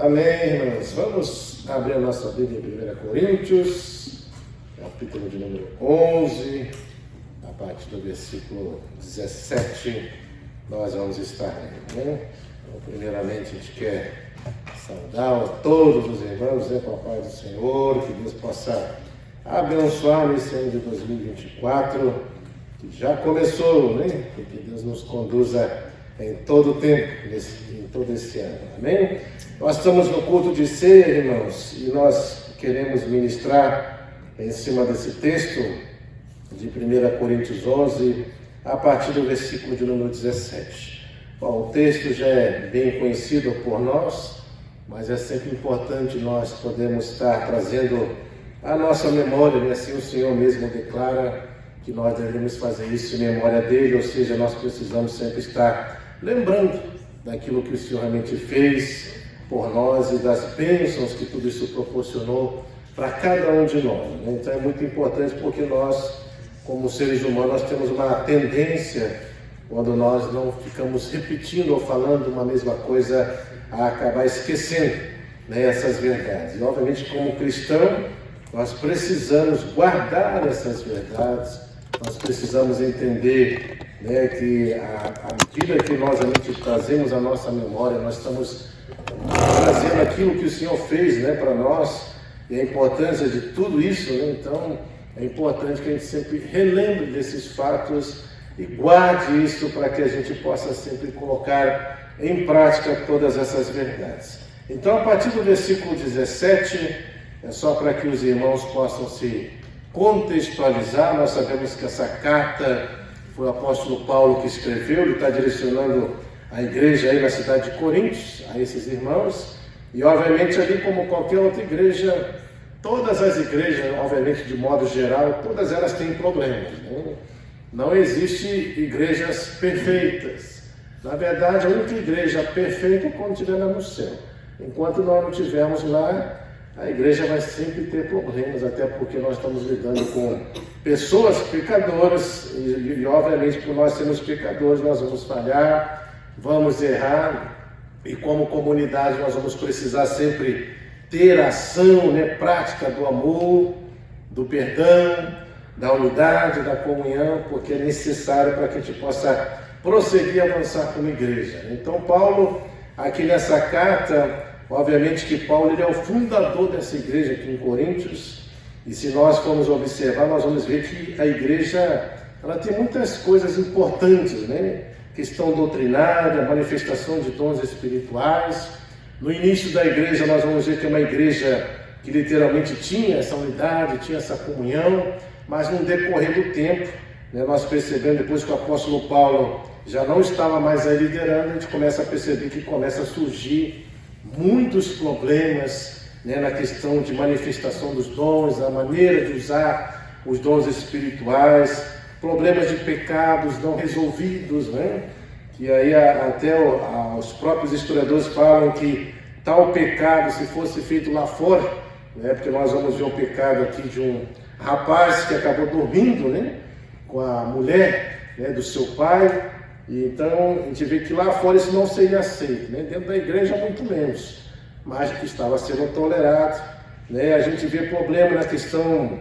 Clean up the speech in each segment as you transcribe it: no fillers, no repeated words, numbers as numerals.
Amém, irmãos. Vamos abrir a nossa Bíblia em 1 Coríntios, capítulo de número 11, a partir do versículo 17, nós vamos estar lendo, né? Então, primeiramente, a gente quer saudar a todos os irmãos, com a paz do Senhor, que Deus possa abençoar nesse ano de 2024, que já começou, né? E que Deus nos conduza em todo o tempo, em todo esse ano, amém? Nós estamos no culto de ceia, irmãos, e nós queremos ministrar em cima desse texto de 1 Coríntios 11, a partir do versículo de número 17. Bom, o texto já é bem conhecido por nós, mas é sempre importante nós podermos estar trazendo a nossa memória, né? Assim o Senhor mesmo declara que nós devemos fazer isso em memória dele, ou seja, nós precisamos sempre estar lembrando daquilo que o Senhor realmente fez por nós e das bênçãos que tudo isso proporcionou para cada um de nós, né? Então é muito importante porque nós, como seres humanos, nós temos uma tendência, quando nós não ficamos repetindo ou falando uma mesma coisa, a acabar esquecendo, né, essas verdades. E obviamente, como cristão, nós precisamos guardar essas verdades, nós precisamos entender, né, que à medida que nós realmente trazemos a nossa memória, nós estamos trazendo aquilo que o Senhor fez, né, para nós, e a importância de tudo isso, né? Então é importante que a gente sempre relembre desses fatos e guarde isso para que a gente possa sempre colocar em prática todas essas verdades. Então, a partir do versículo 17, é só para que os irmãos possam se contextualizar. Nós sabemos que essa carta foi o apóstolo Paulo que escreveu, ele está direcionando a igreja aí na cidade de Coríntios, a esses irmãos, e obviamente ali, como qualquer outra igreja, todas as igrejas, obviamente de modo geral, todas elas têm problemas, né? Não existe igrejas perfeitas. Na verdade, a única igreja perfeita é quando estiver lá no céu. Enquanto nós não estivermos lá, a igreja vai sempre ter problemas, até porque nós estamos lidando com pessoas pecadoras e obviamente, por nós sermos pecadores, nós vamos falhar, vamos errar, e como comunidade nós vamos precisar sempre ter ação, né, prática do amor, do perdão, da unidade, da comunhão, porque é necessário para que a gente possa prosseguir e avançar como igreja. Então Paulo, aqui nessa carta, obviamente que Paulo ele é o fundador dessa igreja aqui em Coríntios, e se nós formos observar, nós vamos ver que a igreja ela tem muitas coisas importantes, né? Questão doutrinária, manifestação de dons espirituais. No início da igreja nós vamos ver que é uma igreja que literalmente tinha essa unidade, tinha essa comunhão, mas no decorrer do tempo, né, nós percebemos, depois que o apóstolo Paulo já não estava mais aí liderando, a gente começa a perceber que começa a surgir muitos problemas, né, na questão de manifestação dos dons, a maneira de usar os dons espirituais, problemas de pecados não resolvidos, né? Que aí até os próprios historiadores falam que tal pecado, se fosse feito lá fora, né, porque nós vamos ver um pecado aqui de um rapaz que acabou dormindo, né, com a mulher, né, do seu pai, e então a gente vê que lá fora isso não seria aceito, né? Dentro da igreja muito menos, mas que estava sendo tolerado, né? A gente vê problema na questão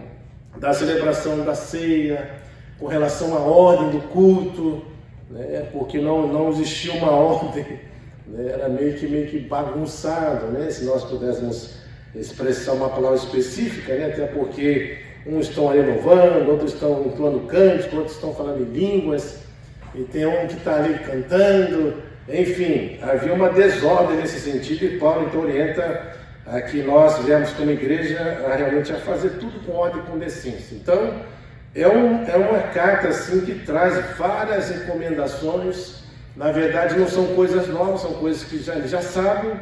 da celebração da ceia, com relação à ordem do culto, né? Porque não existia uma ordem, né? Era meio que bagunçado, né? Se nós pudéssemos expressar uma palavra específica, né? Até porque uns estão ali louvando, outros estão entoando cântico, outros estão falando em línguas, e tem um que está ali cantando, enfim, havia uma desordem nesse sentido, e Paulo então orienta a que nós viemos como igreja realmente a fazer tudo com ordem e com decência. Então, é uma carta assim que traz várias recomendações. Na verdade não são coisas novas, são coisas que eles já sabem,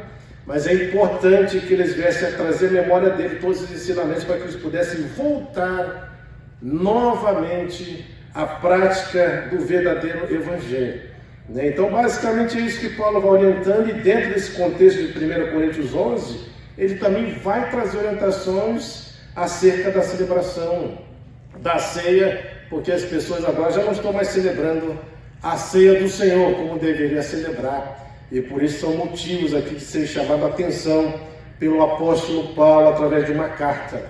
mas é importante que eles viessem a trazer a memória dele todos os ensinamentos para que eles pudessem voltar novamente à prática do verdadeiro evangelho, né? Então basicamente é isso que Paulo vai orientando, e dentro desse contexto de 1 Coríntios 11, ele também vai trazer orientações acerca da celebração da ceia, porque as pessoas agora já não estão mais celebrando a ceia do Senhor como deveria celebrar. e por isso são motivos aqui de ser chamado a atenção pelo apóstolo Paulo através de uma carta,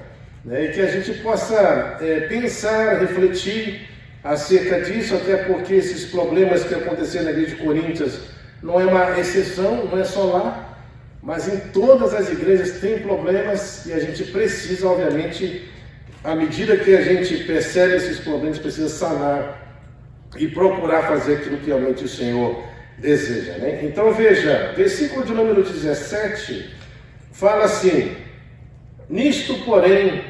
né? E que a gente possa pensar, refletir acerca disso, até porque esses problemas que aconteceram na igreja de Coríntios não é uma exceção, não é só lá, mas em todas as igrejas tem problemas e a gente precisa, obviamente, à medida que a gente percebe esses problemas, precisa sanar e procurar fazer aquilo que realmente o Senhor deseja, né? Então veja, versículo de número 17 fala assim: nisto, porém,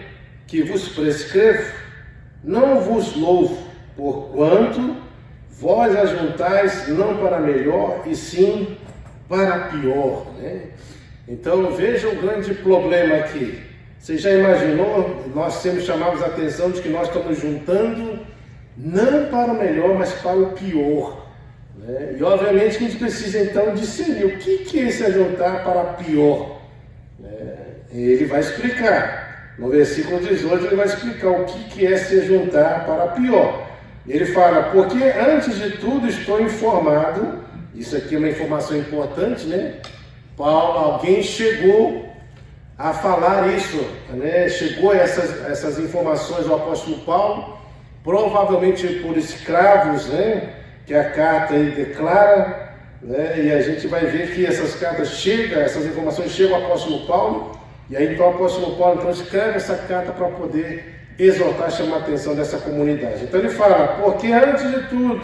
que vos prescrevo, não vos louvo, porquanto vós ajuntais não para melhor, e sim para pior, né? Então veja o grande problema aqui. Você já imaginou, nós sempre chamamos a atenção de que nós estamos juntando não para o melhor, mas para o pior, né? E obviamente que a gente precisa então discernir o que é esse ajuntar para pior, né? Ele vai explicar, no versículo 18 ele vai explicar o que é se juntar para pior. Ele fala, porque antes de tudo estou informado, isso aqui é uma informação importante, né? Alguém chegou a falar isso, né? Chegou essas informações ao apóstolo Paulo, provavelmente por escravos, né? Que a carta aí declara, né? E a gente vai ver que essas cartas chegam, essas informações chegam ao apóstolo Paulo, e aí então o apóstolo Paulo então escreve essa carta para poder exortar, chamar a atenção dessa comunidade. Então ele fala, porque antes de tudo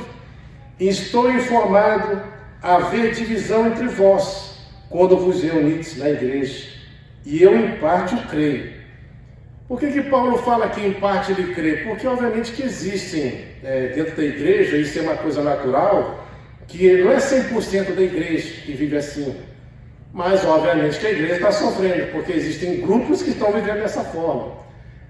estou informado haver divisão entre vós, quando vos reunides na igreja, e eu em parte o creio. Por que Paulo fala que em parte ele crê? Porque obviamente que existem dentro da igreja, isso é uma coisa natural, que não é 100% da igreja que vive assim, mas obviamente que a igreja está sofrendo, porque existem grupos que estão vivendo dessa forma,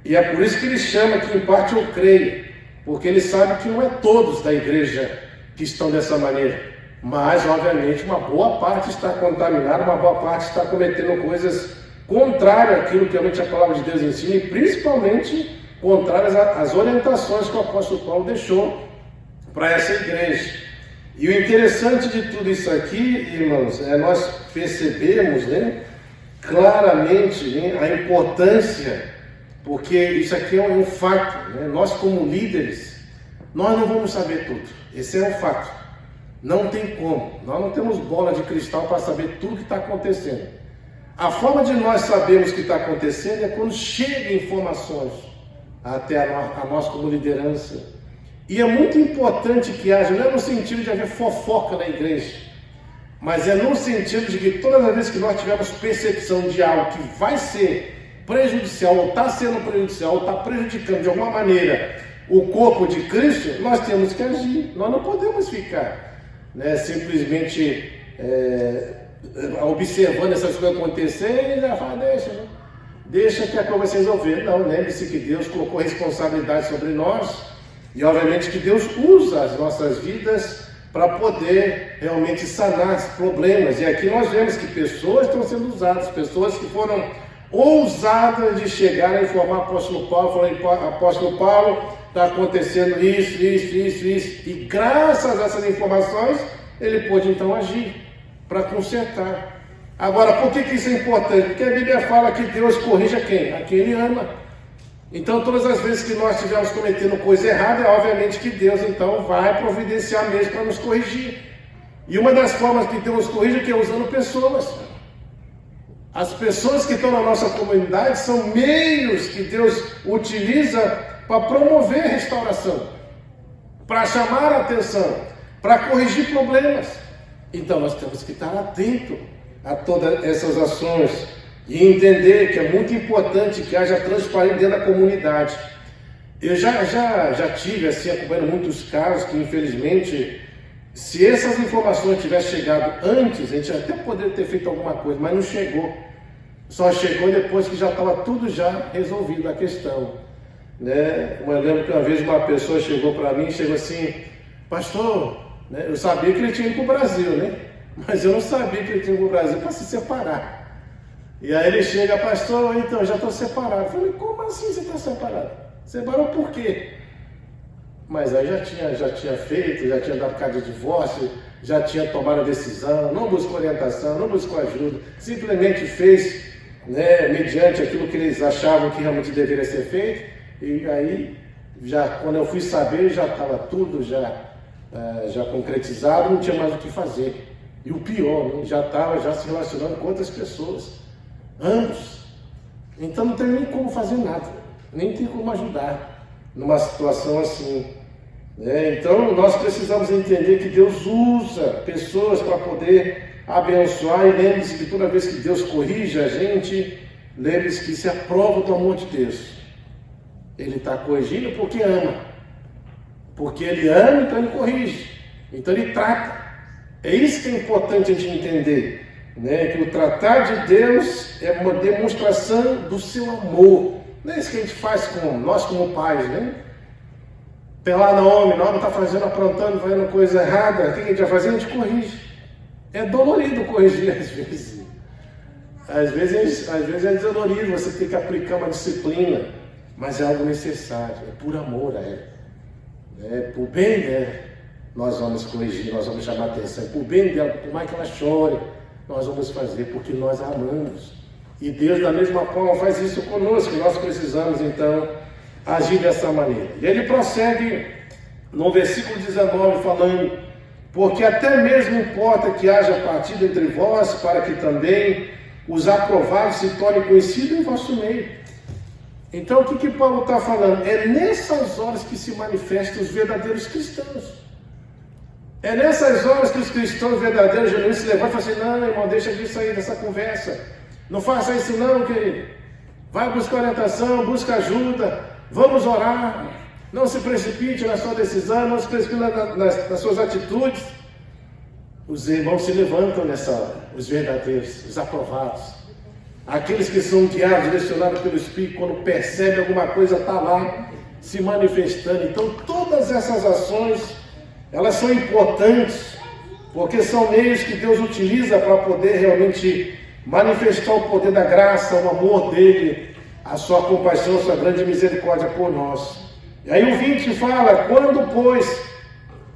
e é por isso que ele chama que em parte eu creio, porque ele sabe que não é todos da igreja que estão dessa maneira, mas obviamente uma boa parte está contaminada, uma boa parte está cometendo coisas contrárias àquilo que realmente a palavra de Deus ensina, e principalmente contrárias às orientações que o apóstolo Paulo deixou para essa igreja. E o interessante de tudo isso aqui, irmãos, é nós percebemos, né, claramente, né, a importância, porque isso aqui é um fato, né? Nós como líderes, nós não vamos saber tudo, esse é um fato, não tem como, nós não temos bola de cristal para saber tudo que está acontecendo. A forma de nós sabermos o que está acontecendo é quando chegam informações até a nós como liderança. E é muito importante que haja, não é no sentido de haver fofoca na igreja, mas é no sentido de que todas as vezes que nós tivermos percepção de algo que vai ser prejudicial, ou está sendo prejudicial, ou está prejudicando de alguma maneira o corpo de Cristo, nós temos que agir. Nós não podemos ficar, né, simplesmente observando essas coisas acontecerem e já fala, deixa que a coisa vai se resolver. Não, lembre-se que Deus colocou responsabilidade sobre nós, e obviamente que Deus usa as nossas vidas para poder realmente sanar os problemas. E aqui nós vemos que pessoas estão sendo usadas, pessoas que foram ousadas de chegar a informar o apóstolo Paulo, falando, apóstolo Paulo, está acontecendo isso, e graças a essas informações, ele pôde então agir para consertar. Agora, por que isso é importante? Porque a Bíblia fala que Deus corrige a quem? A quem Ele ama. Então, todas as vezes que nós estivermos cometendo coisa errada, é obviamente que Deus então vai providenciar mesmo para nos corrigir. E uma das formas que Deus nos corrige é que é usando pessoas. As pessoas que estão na nossa comunidade são meios que Deus utiliza para promover a restauração, para chamar a atenção, para corrigir problemas. Então nós temos que estar atentos a todas essas ações e entender que é muito importante que haja transparência dentro da comunidade. Eu já tive assim, acompanhando muitos casos que infelizmente, se essas informações tivessem chegado antes, a gente até poderia ter feito alguma coisa, mas não chegou. Só chegou depois que já estava tudo já resolvido a questão, né? Eu lembro que uma vez uma pessoa chegou para mim e chegou assim, pastor, né? Eu sabia que ele tinha ido para o Brasil, né? Mas eu não sabia que ele tinha ido para o Brasil para se separar. E aí ele chega, pastor, então já estou separado. Eu falei, como assim você está separado? Separou por quê? Mas aí já tinha feito, já tinha dado carta de divórcio, já tinha tomado a decisão, não buscou orientação, não buscou ajuda, simplesmente fez, né, mediante aquilo que eles achavam que realmente deveria ser feito. E aí, quando eu fui saber, já estava tudo já concretizado, não tinha mais o que fazer. E o pior, né, já estava se relacionando com outras pessoas, ambos. Então não tem nem como fazer nada, nem tem como ajudar numa situação assim. Então nós precisamos entender que Deus usa pessoas para poder abençoar. E lembre-se que toda vez que Deus corrige a gente, lembre-se que isso é a prova do amor de Deus. Ele está corrigindo porque ama. Porque Ele ama, então Ele corrige. Então Ele trata. É isso que é importante a gente entender. Que o tratar de Deus é uma demonstração do seu amor. Não é isso que a gente faz nós como pais, né? Tem lá no homem, não está fazendo, aprontando, fazendo coisa errada, o que a gente vai fazer? A gente corrige. É dolorido corrigir às vezes. Às vezes é dolorido, você tem que aplicar uma disciplina, mas é algo necessário, é por amor a ela. Por bem dela, nós vamos corrigir, nós vamos chamar a atenção. Por bem dela, por mais que ela chore, nós vamos fazer, porque nós a amamos. E Deus, da mesma forma, faz isso conosco. Nós precisamos, então, agir dessa maneira. E ele prossegue no versículo 19, falando: porque até mesmo importa que haja partido entre vós, para que também os aprovados se tornem conhecidos em vosso meio. Então, o que Paulo está falando? É nessas horas que se manifestam os verdadeiros cristãos. É nessas horas que os cristãos verdadeiros, genuínos, se levantam e falam assim: não, irmão, deixa disso aí, dessa conversa. Não faça isso não, querido. Vai buscar orientação, busca ajuda. Vamos orar. Não se precipite na sua decisão, não se precipite nas suas atitudes. Os irmãos se levantam nessa hora, os verdadeiros, os aprovados. Aqueles que são guiados, direcionados pelo Espírito, quando percebem alguma coisa, está lá se manifestando. Então, todas essas ações, elas são importantes, porque são meios que Deus utiliza para poder realmente manifestar o poder da graça, o amor dele, a sua compaixão, a sua grande misericórdia por nós. E aí o 20 fala: quando, pois,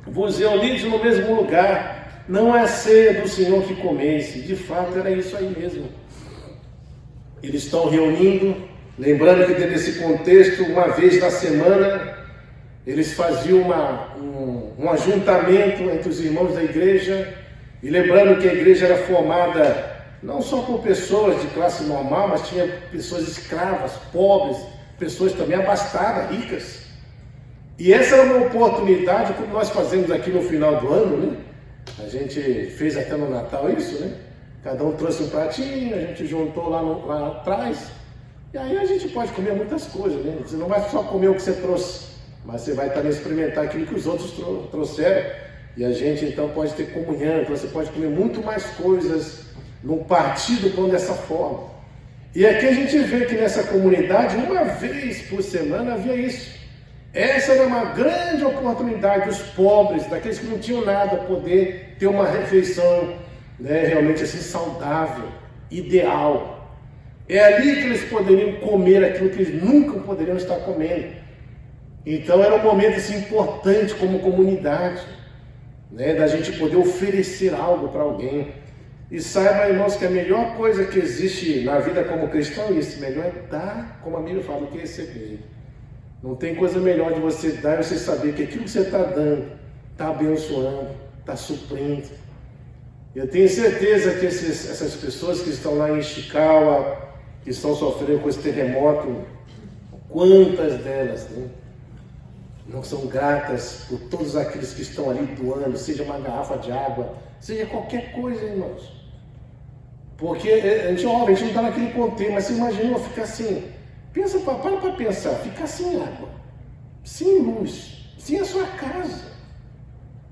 vos reunides no mesmo lugar, não é ceia do Senhor que comeis. De fato, era isso aí mesmo. Eles estão reunindo, lembrando que nesse contexto, uma vez na semana, eles faziam um ajuntamento entre os irmãos da igreja, e lembrando que a igreja era formada não só por pessoas de classe normal, mas tinha pessoas escravas, pobres, pessoas também abastadas, ricas. E essa era uma oportunidade, como nós fazemos aqui no final do ano, né? A gente fez até no Natal isso, né? Cada um trouxe um pratinho, a gente juntou lá atrás, e aí a gente pode comer muitas coisas, né? Você não vai só comer o que você trouxe, mas você vai também experimentar aquilo que os outros trouxeram. E a gente então pode ter comunhão, então você pode comer muito mais coisas num partido pão dessa forma. E aqui a gente vê que nessa comunidade, uma vez por semana, havia isso. Essa era uma grande oportunidade dos pobres, daqueles que não tinham nada, poder ter uma refeição, né, realmente assim saudável, ideal. É ali que eles poderiam comer aquilo que eles nunca poderiam estar comendo. Então era um momento assim, importante como comunidade, né, da gente poder oferecer algo para alguém. E saiba, irmãos, que a melhor coisa que existe na vida como cristão é isso. Melhor é dar, como a Bíblia fala, do que receber. Não tem coisa melhor de você dar e você saber que aquilo que você está dando, está abençoando, está suprindo. Eu tenho certeza que essas pessoas que estão lá em Ishikawa, que estão sofrendo com esse terremoto, quantas delas, né, não são gratas por todos aqueles que estão ali doando, seja uma garrafa de água, seja qualquer coisa, irmãos. Porque a gente não está naquele contexto, mas você imaginou ficar assim, para para pensar, ficar sem água, sem luz, sem a sua casa,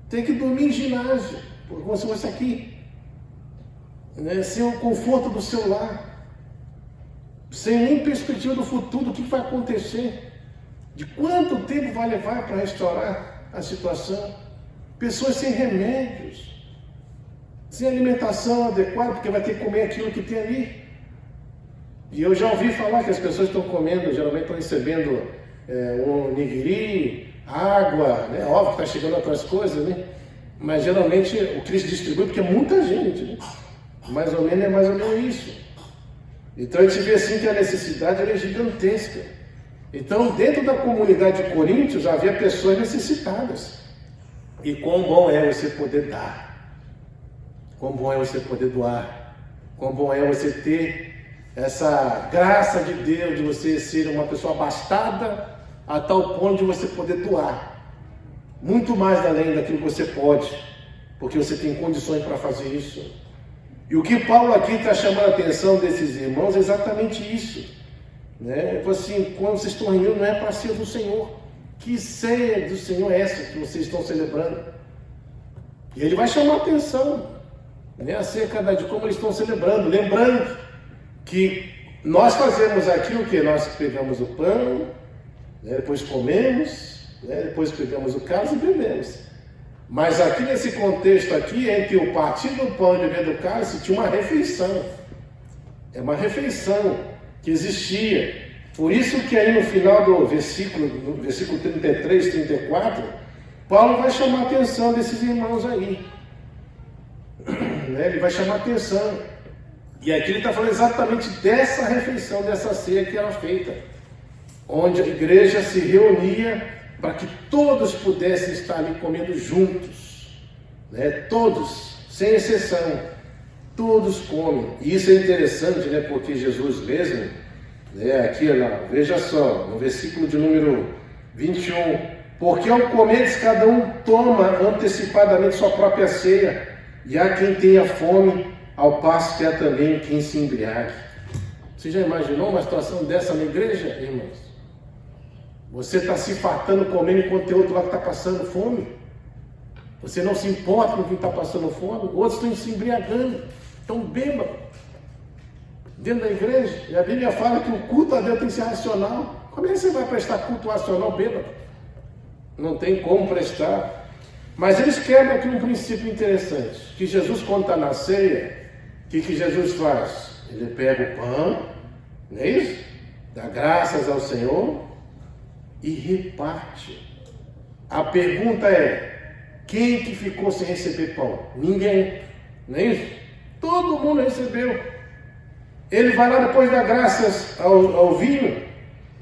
tem que dormir em ginásio, como se fosse aqui, né? Sem o conforto do seu lar, sem nem perspectiva do futuro, do que vai acontecer, de quanto tempo vai levar para restaurar a situação. Pessoas sem remédios, sem alimentação adequada, porque vai ter que comer aquilo que tem ali. E eu já ouvi falar que as pessoas estão comendo, geralmente estão recebendo um nigiri, água, né? Óbvio que está chegando outras coisas, né? Mas geralmente o Cristo distribui porque é muita gente, né? Mais ou menos é mais ou menos isso. Então a gente vê assim que a necessidade é gigantesca. Então dentro da comunidade de Coríntios havia pessoas necessitadas. E quão bom é você poder dar. Quão bom é você poder doar. Quão bom é você ter essa graça de Deus, de você ser uma pessoa abastada a tal ponto de você poder doar. Muito mais além daquilo que você pode, porque você tem condições para fazer isso. E o que Paulo aqui está chamando a atenção desses irmãos é exatamente isso. Né? Ele falou assim, quando vocês estão reunidos não é para ser do Senhor. Que ceia do Senhor é essa que vocês estão celebrando? E ele vai chamar a atenção, né, acerca de como eles estão celebrando. Lembrando que nós fazemos aqui o que? Nós pegamos o pão, né, depois comemos, né, depois pegamos o cálice e bebemos. Mas aqui nesse contexto aqui, entre o partir do pão e beber do cálice, tinha uma refeição. É uma refeição que existia. Por isso que aí no final do versículo 33, 34, Paulo vai chamar a atenção desses irmãos aí. Ele vai chamar a atenção. E aqui ele está falando exatamente dessa refeição, dessa ceia que era feita. Onde a igreja se reunia para que todos pudessem estar ali comendo juntos, né? Todos, sem exceção, todos comem. E isso é interessante, né? Porque Jesus mesmo, né? Aqui, veja só, no versículo de número 21, porque ao comeres cada um toma antecipadamente sua própria ceia, e há quem tenha fome, ao passo que há também quem se embriague. Você já imaginou uma situação dessa na igreja, irmãos? Você está se fartando, comendo, enquanto tem outro lá que está passando fome. Você não se importa com quem está passando fome. Outros estão se embriagando, estão bêbados dentro da igreja. E a Bíblia fala que o culto a Deus tem que ser racional. Como é que você vai prestar culto racional bêbado? Não tem como prestar. Mas eles quebram aqui um princípio interessante. Que Jesus, quando está na ceia, o que Jesus faz? Ele pega o pão, não é isso? Dá graças ao Senhor e reparte. A pergunta é, quem que ficou sem receber pão? Ninguém, não é isso? Todo mundo recebeu. Ele vai lá depois dar graças ao vinho.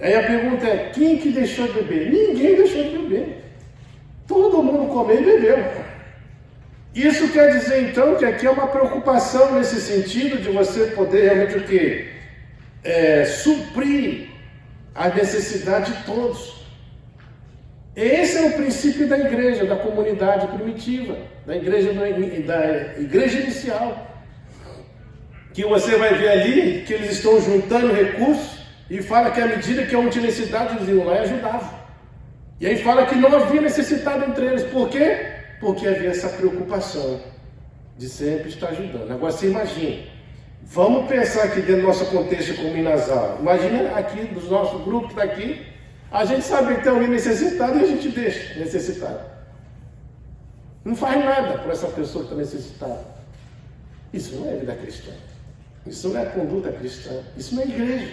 Aí a pergunta é, quem que deixou de beber? Ninguém deixou de beber. Todo mundo comeu e bebeu. Isso quer dizer então que aqui é uma preocupação nesse sentido de você poder realmente o quê? Suprir a necessidade de todos. Esse é o princípio da igreja, da comunidade primitiva, da igreja inicial. Que você vai ver ali que eles estão juntando recursos e fala que à medida que a necessidade eles iam lá e ajudavam. E aí fala que não havia necessidade entre eles. Por quê? Porque havia essa preocupação de sempre estar ajudando. Agora você imagina. Vamos pensar aqui dentro do nosso contexto como Inasal. Imagina aqui, do nosso grupo que está aqui, a gente sabe que tem alguém necessitado e a gente deixa necessitado. Não faz nada para essa pessoa que está necessitada. Isso não é vida cristã. Isso não é conduta cristã. Isso não é igreja.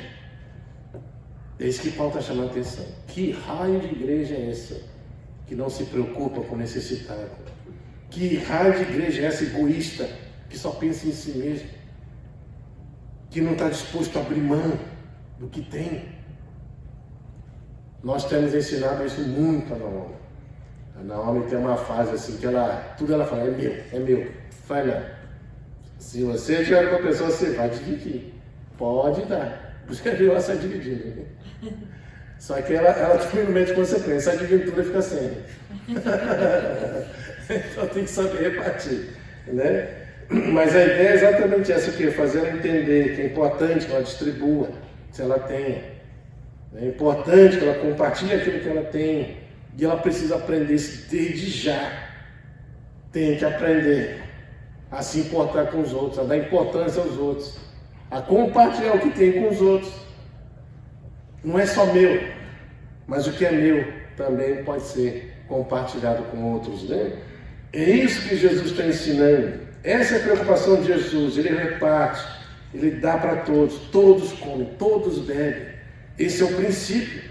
É isso que Paulo está chamando a atenção. Que raio de igreja é essa que não se preocupa com o necessitado? Que raio de igreja é essa egoísta que só pensa em si mesmo? Que não está disposto a abrir mão do que tem? Nós temos ensinado isso muito a Naomi. A Naomi tem uma fase assim que tudo ela fala, é meu. Faz não. Se você tiver com a pessoa, você vai dividir. Pode dar. Você viu ela sai dividindo. Né? Só que ela também não mete consequência. Sai dividindo tudo e fica sem. Então tem que saber repartir. Né? Mas a ideia é exatamente essa, que é fazer ela entender que é importante que ela distribua, se ela tenha. É importante que ela compartilhe aquilo que ela tem. E ela precisa aprender isso desde já. Tem que aprender a se importar com os outros, a dar importância aos outros, a compartilhar o que tem com os outros. Não é só meu, mas o que é meu também pode ser compartilhado com outros, né? É isso que Jesus está ensinando. Essa é a preocupação de Jesus. Ele reparte, ele dá para todos, todos comem, todos bebem. Esse é o princípio.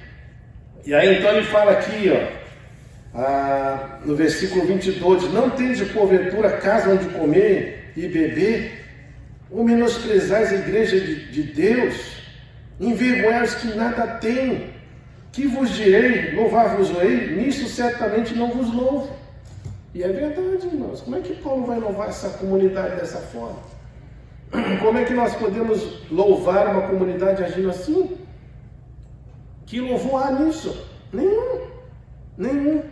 E aí então ele fala aqui, no versículo 22, não tendes porventura casa onde comer e beber? Ou menosprezais a igreja de Deus? Envergonhais que nada tem? Que vos direi? Louvar-vos-ei? Nisso certamente não vos louvo. E é verdade, irmãos. Como é que Paulo vai louvar essa comunidade dessa forma? Como é que nós podemos louvar uma comunidade agindo assim? Que louvor há nisso? Nenhum.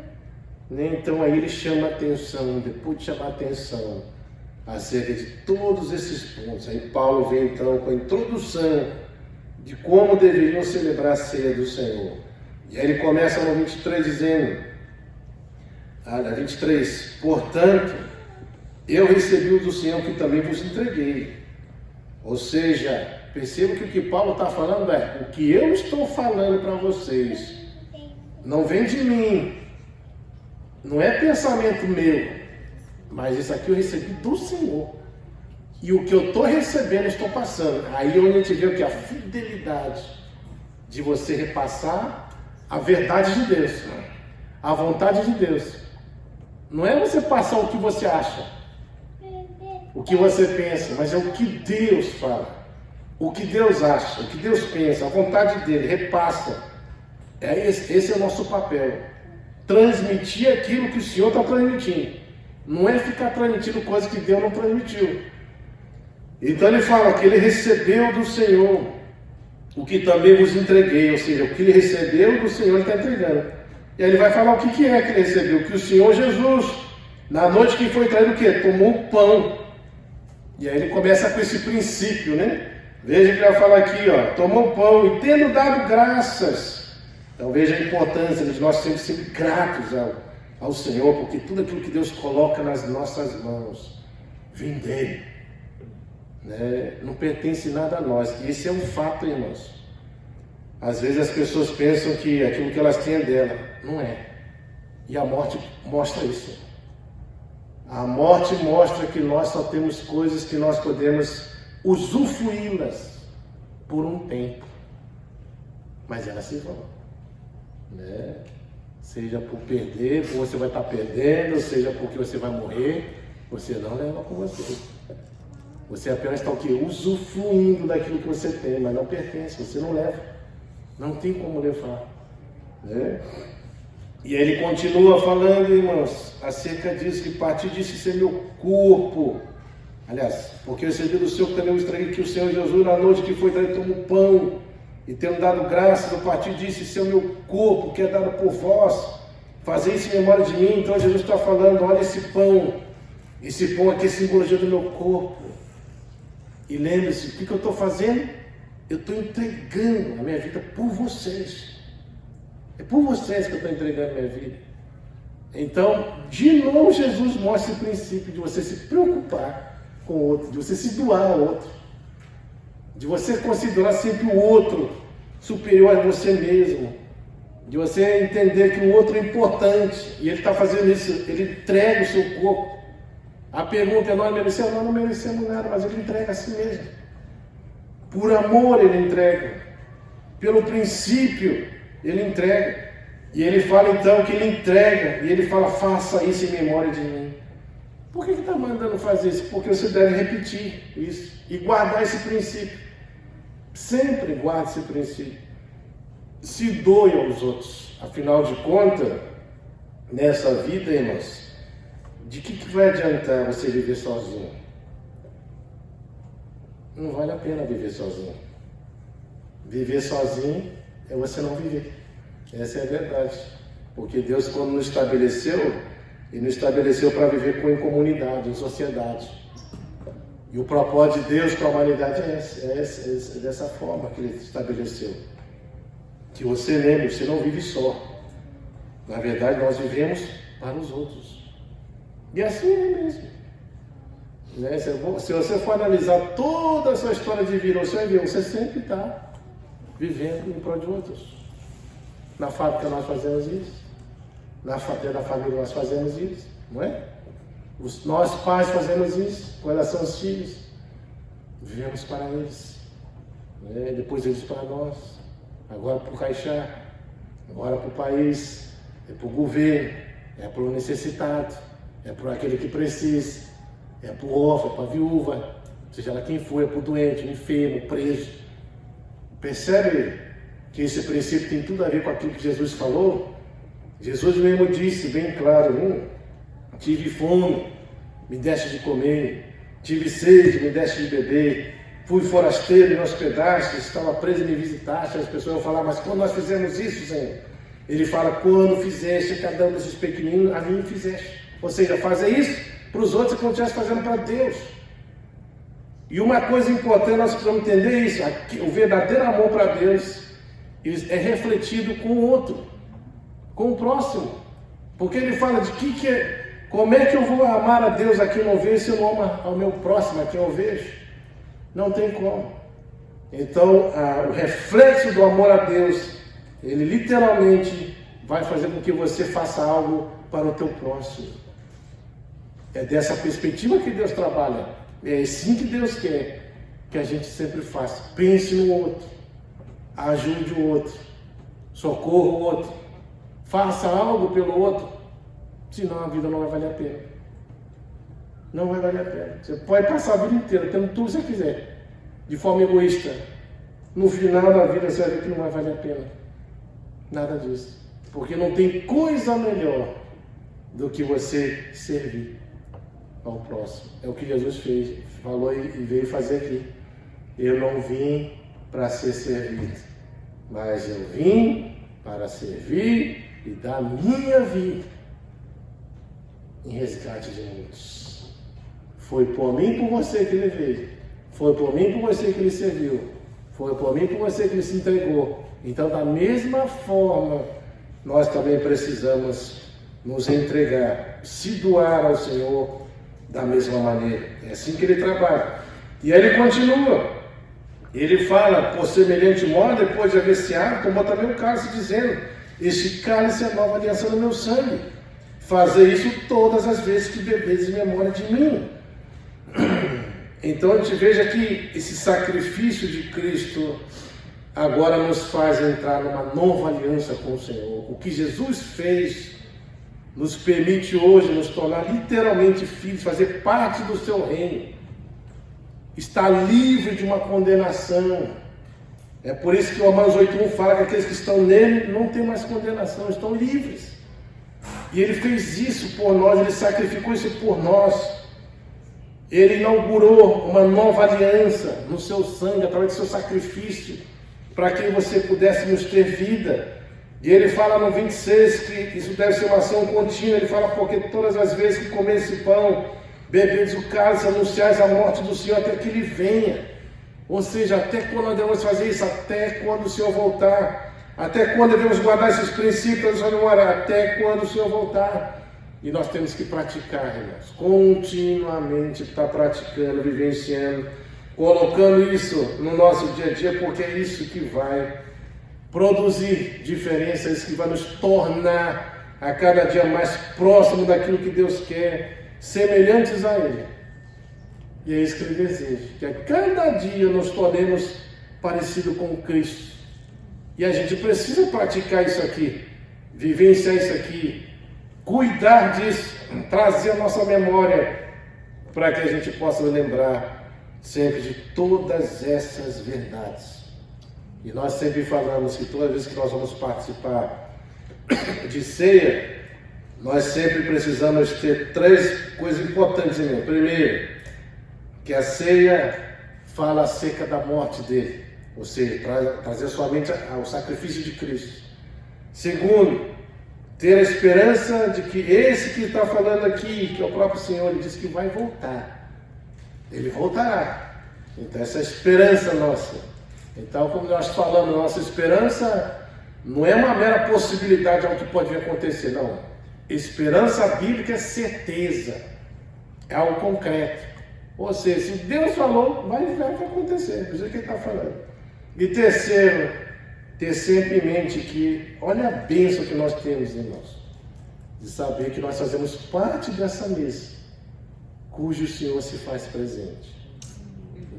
Então aí ele chama a atenção, depois de chamar a atenção acerca de todos esses pontos. Aí Paulo vem então com a introdução de como deveriam celebrar a ceia do Senhor. E aí ele começa no 23 dizendo, 23, portanto, eu recebi o do Senhor que também vos entreguei. Ou seja, perceba que o que Paulo está falando é, o que eu estou falando para vocês, não vem de mim, não é pensamento meu, mas isso aqui eu recebi do Senhor. E o que eu estou recebendo, estou passando. Aí onde a gente vê o que? A fidelidade de você repassar a verdade de Deus, a vontade de Deus. Não é você passar o que você acha, o que você pensa, mas é o que Deus fala, o que Deus acha, o que Deus pensa, a vontade dele, repassa. Esse é o nosso papel. Transmitir aquilo que o Senhor está transmitindo. Não é ficar transmitindo coisas que Deus não transmitiu. Então ele fala que ele recebeu do Senhor o que também vos entreguei. Ou seja, o que ele recebeu do Senhor ele está entregando. E aí ele vai falar o que é que ele recebeu. Que o Senhor Jesus, na noite que foi traído, o quê? Tomou o pão. E aí ele começa com esse princípio, né? Veja que ele vai falar aqui, ó. Tomou o pão e tendo dado graças. Então veja a importância de nós sermos sempre gratos ao Senhor, porque tudo aquilo que Deus coloca nas nossas mãos vem dele, né? Não pertence nada a nós. E esse é um fato, irmãos. Às vezes as pessoas pensam que aquilo que elas têm é dela. Não é. E a morte mostra isso. A morte mostra que nós só temos coisas que nós podemos usufruí-las por um tempo, mas elas se vão, né? Seja por perder, por você vai estar perdendo, seja porque você vai morrer, você não leva com você. Você apenas está o quê? Usufruindo daquilo que você tem, mas não pertence, você não leva. Não tem como levar, né? E aí ele continua falando, irmãos, acerca disso, que a partir disso isso é meu corpo. Aliás, porque eu recebi do Senhor que também vos entreguei, que o Senhor Jesus, na noite que foi traído, tomou pão, e tendo dado graças, a partir disso, isso é o meu corpo, que é dado por vós. Fazei isso em memória de mim. Então Jesus está falando, olha esse pão aqui é simbologia do meu corpo. E lembre-se, o que eu estou fazendo? Eu estou entregando a minha vida por vocês. É por vocês que eu estou entregando a minha vida. Então, de novo, Jesus mostra esse princípio de você se preocupar com o outro, de você se doar ao outro, de você considerar sempre o outro superior a você mesmo, de você entender que o outro é importante, e ele está fazendo isso, ele entrega o seu corpo. A pergunta é, nós merecemos? Nós não merecemos nada, mas ele entrega a si mesmo. Por amor ele entrega, pelo princípio ele entrega. E ele fala então que ele entrega, e ele fala, faça isso em memória de mim. Por que está mandando fazer isso? Porque você deve repetir isso e guardar esse princípio. Sempre guarde esse princípio. Se doe aos outros. Afinal de contas, nessa vida, irmãos, de que vai adiantar você viver sozinho? Não vale a pena viver sozinho. Viver sozinho é você não viver. Essa é a verdade. Porque Deus, quando nos estabeleceu, Ele nos estabeleceu para viver em comunidade, em sociedade. E o propósito de Deus para a humanidade é dessa forma que Ele estabeleceu. Que você lembre, você não vive só. Na verdade, nós vivemos para os outros. E assim é mesmo. Né? Se você for analisar toda a sua história de vida, você vai ver, você sempre está vivendo em prol de outros. Na fábrica nós fazemos isso. Na família nós fazemos isso. Não é? Nós pais fazemos isso com relação aos filhos. Vivemos para eles. Né? Depois eles para nós. Agora para o Caixá. Agora para o país. Para o governo. é para o necessitado, é para aquele que precisa, é para o órfão, é para a viúva, seja lá quem for, é para o doente, o enfermo, o preso. Percebe que esse princípio tem tudo a ver com aquilo que Jesus falou? Jesus mesmo disse bem claro, tive fome, me deste de comer, tive sede, me deste de beber, fui forasteiro e me hospedaste, estava preso e me visitaste. As pessoas vão falar, mas quando nós fizemos isso, Senhor? Ele fala, quando fizeste cada um desses pequeninos, a mim fizeste. Ou seja, fazer isso para os outros é como se estivesse fazendo para Deus. E uma coisa importante, nós precisamos entender isso, o verdadeiro amor para Deus é refletido com o outro, com o próximo. Porque ele fala de como é que eu vou amar a Deus a quem não vejo se eu não amo ao meu próximo, a quem eu vejo? Não tem como. Então, o reflexo do amor a Deus, ele literalmente vai fazer com que você faça algo para o teu próximo. É dessa perspectiva que Deus trabalha. É assim que Deus quer que a gente sempre faça. Pense no outro, ajude o outro, socorra o outro, faça algo pelo outro, senão a vida não vai valer a pena. Não vai valer a pena. Você pode passar a vida inteira tendo tudo que você quiser, de forma egoísta. No final da vida você vai ver que não vai valer a pena. Nada disso. Porque não tem coisa melhor do que você servir ao próximo. É o que Jesus fez, falou e veio fazer aqui. Eu não vim para ser servido, mas eu vim para servir e dar minha vida em resgate de muitos. Foi por mim e por você que ele veio. Foi por mim e por você que ele serviu. Foi por mim e por você que ele se entregou. Então, da mesma forma, nós também precisamos nos entregar, se doar ao Senhor da mesma maneira. É assim que ele trabalha. E aí ele continua. Ele fala, por semelhante modo, depois de haver ceado, tomou também o cálice, dizendo, este cálice é a nova aliança no meu sangue. Fazer isso todas as vezes que bebedes em memória de mim. Então a gente veja que esse sacrifício de Cristo agora nos faz entrar numa nova aliança com o Senhor. O que Jesus fez nos permite hoje nos tornar literalmente filhos, fazer parte do seu reino, estar livre de uma condenação. É por isso que o Romanos 8:1 fala que aqueles que estão nele não têm mais condenação, estão livres. E ele fez isso por nós, ele sacrificou isso por nós. Ele inaugurou uma nova aliança no seu sangue, através do seu sacrifício, para que você pudesse nos ter vida. E ele fala no 26 que isso deve ser uma ação contínua. Ele fala, porque todas as vezes que comer esse pão, bebedes o cálice, anunciais a morte do Senhor até que ele venha. Ou seja, até quando nós devemos fazer isso? Até quando o Senhor voltar. Até quando devemos guardar esses princípios da memória? Até quando o Senhor voltar. E nós temos que praticar, irmãos, continuamente estar praticando, vivenciando, colocando isso no nosso dia a dia, porque é isso que vai produzir diferença, é isso que vai nos tornar a cada dia mais próximo daquilo que Deus quer, semelhantes a Ele. E é isso que Ele deseja, que a cada dia nos tornemos parecidos com Cristo. E a gente precisa praticar isso aqui, vivenciar isso aqui, cuidar disso, trazer a nossa memória para que a gente possa lembrar sempre de todas essas verdades. E nós sempre falamos que toda vez que nós vamos participar de ceia, nós sempre precisamos ter 3 coisas importantes em mente. Primeiro, que a ceia fala acerca da morte dele, ou seja, trazer somente ao sacrifício de Cristo. Segundo, ter a esperança de que esse que está falando aqui, que é o próprio Senhor, ele diz que vai voltar. Ele voltará. Então essa é a esperança nossa. Então, como nós falamos, nossa esperança não é uma mera possibilidade de algo que pode vir a acontecer, não. Esperança bíblica é certeza. É algo concreto. Ou seja, se Deus falou, vai acontecer. Por isso que ele está falando. E terceiro, ter sempre em mente que, olha a bênção que nós temos, irmãos, de saber que nós fazemos parte dessa mesa, cujo Senhor se faz presente.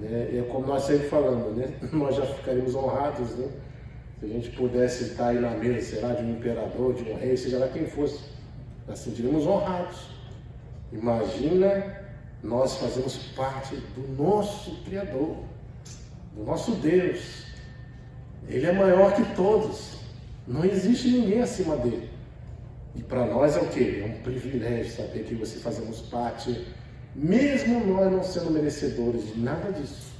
Né? É como nós sempre falamos, né? Nós já ficaríamos honrados, né? Se a gente pudesse estar aí na mesa, sei lá, de um imperador, de um rei, seja lá quem fosse. nós sentiremos honrados. Imagina nós fazemos parte do nosso Criador, do nosso Deus. Ele é maior que todos, não existe ninguém acima dele. E para nós é o quê? É um privilégio saber que você fazemos parte, mesmo nós não sendo merecedores de nada disso.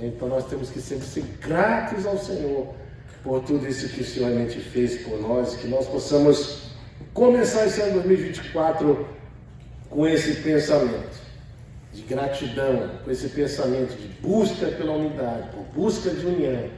Então nós temos que sempre ser gratos ao Senhor por tudo isso que o Senhor realmente fez por nós, que nós possamos começar esse ano 2024 com esse pensamento de gratidão, com esse pensamento de busca pela unidade, por busca de união,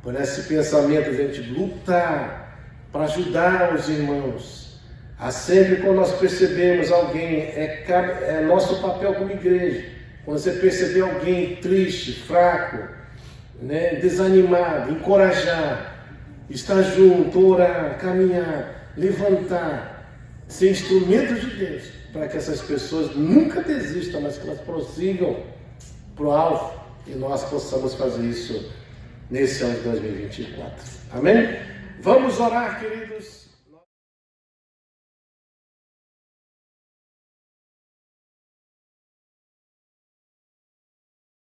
por esse pensamento de a gente lutar para ajudar os irmãos. A sempre quando nós percebemos alguém, é nosso papel como igreja, quando você perceber alguém triste, fraco, desanimado, encorajar, estar junto, orar, caminhar, levantar, ser instrumentos de Deus, para que essas pessoas nunca desistam, mas que elas prossigam para o alvo, e nós possamos fazer isso nesse ano de 2024. Amém? Vamos orar, queridos.